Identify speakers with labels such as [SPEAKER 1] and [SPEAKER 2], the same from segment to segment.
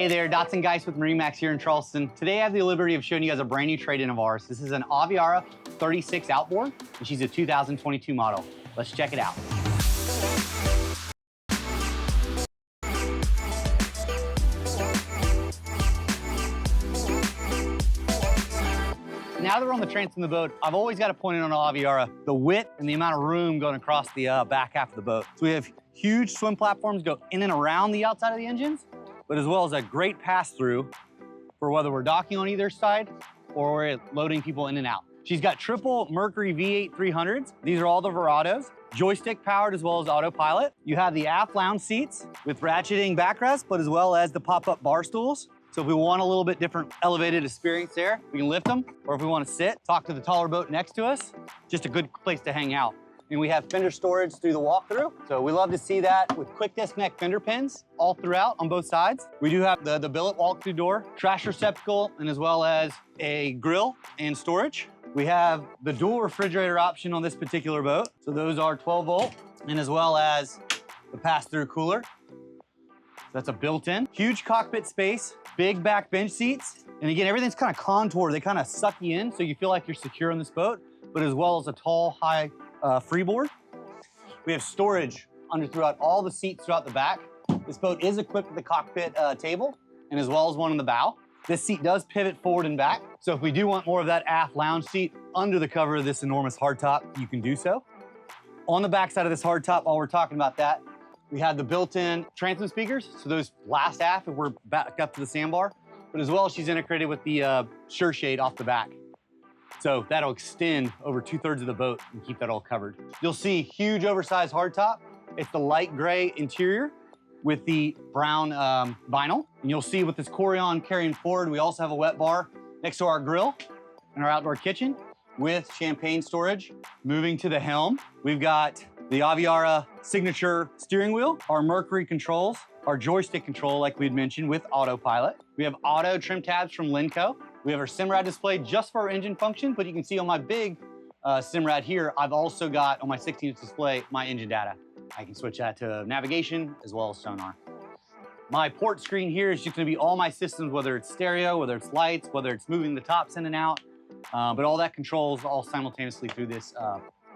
[SPEAKER 1] Hey there, Dotson Geist with MarineMax here in Charleston. Today I have the liberty of showing you guys a brand new trade-in of ours. This is an Aviara 36 Outboard, and she's a 2022 model. Let's check it out. Now that we're on the transom of the boat, I've always got to point out on Aviara the width and the amount of room going across the back half of the boat. So we have huge swim platforms go in and around the outside of the engines, but as well as a great pass-through for whether we're docking on either side or we're loading people in and out. She's got triple Mercury V8 300s. These are all the Verados. Joystick powered as well as autopilot. You have the aft lounge seats with ratcheting backrest, but as well as the pop-up bar stools. So if we want a little bit different elevated experience there, we can lift them, or if we want to sit, talk to the taller boat next to us, just a good place to hang out. And we have fender storage through the walkthrough. So we love to see that with quick disconnect fender pins all throughout on both sides. We do have the billet walk-through door, trash receptacle, and as well as a grill and storage. We have the dual refrigerator option on this particular boat. So those are 12 volt, and as well as the pass-through cooler. So that's a built-in. Huge cockpit space, big back bench seats. And again, everything's kind of contoured. They kind of suck you in so you feel like you're secure on this boat, but as well as a tall, high freeboard. We have storage throughout all the seats throughout the back. This boat is equipped with a cockpit table and as well as one in the bow. This seat does pivot forward and back. So if we do want more of that aft lounge seat under the cover of this enormous hardtop, you can do so. On the back side of this hardtop, while we're talking about that, we have the built-in transom speakers. So those blast aft if we're back up to the sandbar, but as well, she's integrated with the shade off the back. So that'll extend over 2/3 of the boat and keep that all covered. You'll see huge oversized hardtop. It's the light gray interior with the brown vinyl. And you'll see with this Corian carrying forward, we also have a wet bar next to our grill and our outdoor kitchen with champagne storage. Moving to the Helm, we've got the Aviara signature steering wheel, our Mercury controls, our joystick control like we had mentioned with autopilot. We have auto trim tabs from Lenco. We have our SIMRAD display just for our engine function, but you can see on my big SIMRAD here, I've also got on my 16-inch display my engine data. I can switch that to navigation as well as sonar. My port screen here is just gonna be all my systems, whether it's stereo, whether it's lights, whether it's moving the tops in and out, but all that controls all simultaneously through this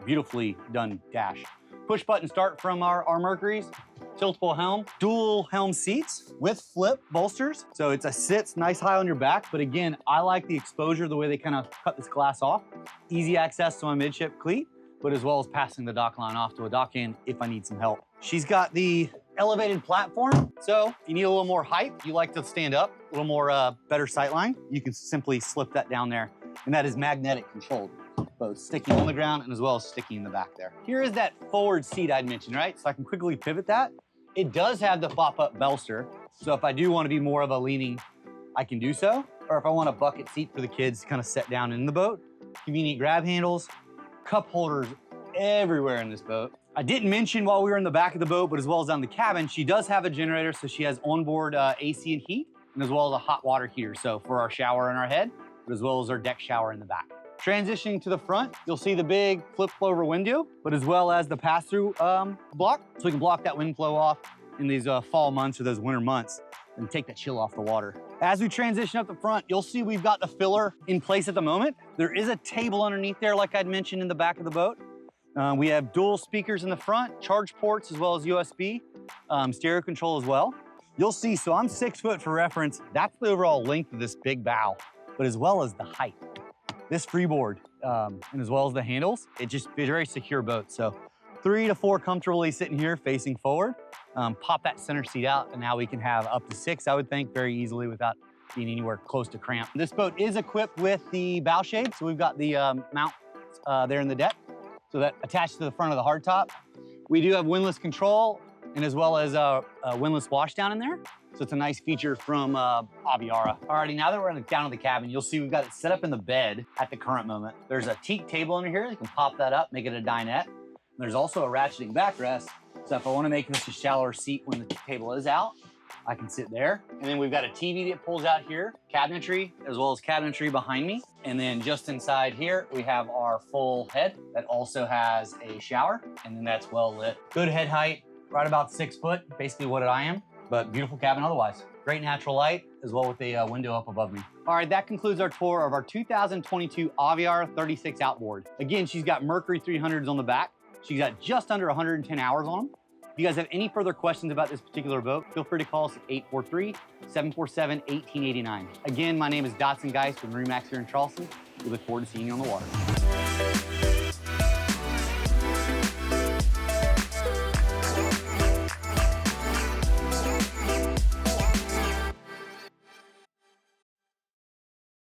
[SPEAKER 1] beautifully done dash. Push button start from our Mercuries, tiltable helm, dual helm seats with flip bolsters. So it sits nice high on your back, but again, I like the exposure, the way they kind of cut this glass off. Easy access to my midship cleat, but as well as passing the dock line off to a dock end if I need some help. She's got the elevated platform. So if you need a little more height, you like to stand up, a little more better sight line, you can simply slip that down there. And that is magnetic controlled, both sticking on the ground and as well as sticking in the back there. Here is that forward seat I'd mentioned, right? So I can quickly pivot that. It does have the pop-up bolster. So if I do want to be more of a leaning, I can do so. Or if I want a bucket seat for the kids to kind of set down in the boat, convenient grab handles, cup holders everywhere in this boat. I didn't mention while we were in the back of the boat, but as well as on the cabin, she does have a generator. So she has onboard AC and heat, and as well as a hot water heater. So for our shower in our head, but as well as our deck shower in the back. Transitioning to the front, you'll see the big flip over window, but as well as the pass-through block. So we can block that wind flow off in these fall months or those winter months and take that chill off the water. As we transition up the front, you'll see we've got the filler in place at the moment. There is a table underneath there, like I'd mentioned in the back of the boat. We have dual speakers in the front, charge ports, as well as USB, stereo control as well. You'll see, so I'm 6 foot for reference. That's the overall length of this big bow, but as well as the height. This freeboard, and as well as the handles, it's a very secure boat. So 3 to 4 comfortably sitting here facing forward. Pop that center seat out, and now we can have up to 6, I would think, very easily without being anywhere close to cramp. This boat is equipped with the bow shade. So we've got the mount there in the deck. So that attached to the front of the hardtop. We do have windlass control and as well as a windlass washdown in there. So it's a nice feature from Aviara. Alrighty, now that we're down in the cabin, you'll see we've got it set up in the bed at the current moment. There's a teak table under here. You can pop that up, make it a dinette. And there's also a ratcheting backrest. So if I want to make this a shallower seat when the table is out, I can sit there. And then we've got a TV that pulls out here, cabinetry, as well as cabinetry behind me. And then just inside here, we have our full head that also has a shower. And then that's well lit. Good head height, right about 6 foot, basically what I am, but beautiful cabin otherwise. Great natural light, as well with the window up above me. All right, that concludes our tour of our 2022 Aviara 36 Outboard. Again, she's got Mercury 300s on the back. She's got just under 110 hours on them. If you guys have any further questions about this particular boat, feel free to call us at 843-747-1889. Again, my name is Dotson Geist with MarineMax here in Charleston. We look forward to seeing you on the water.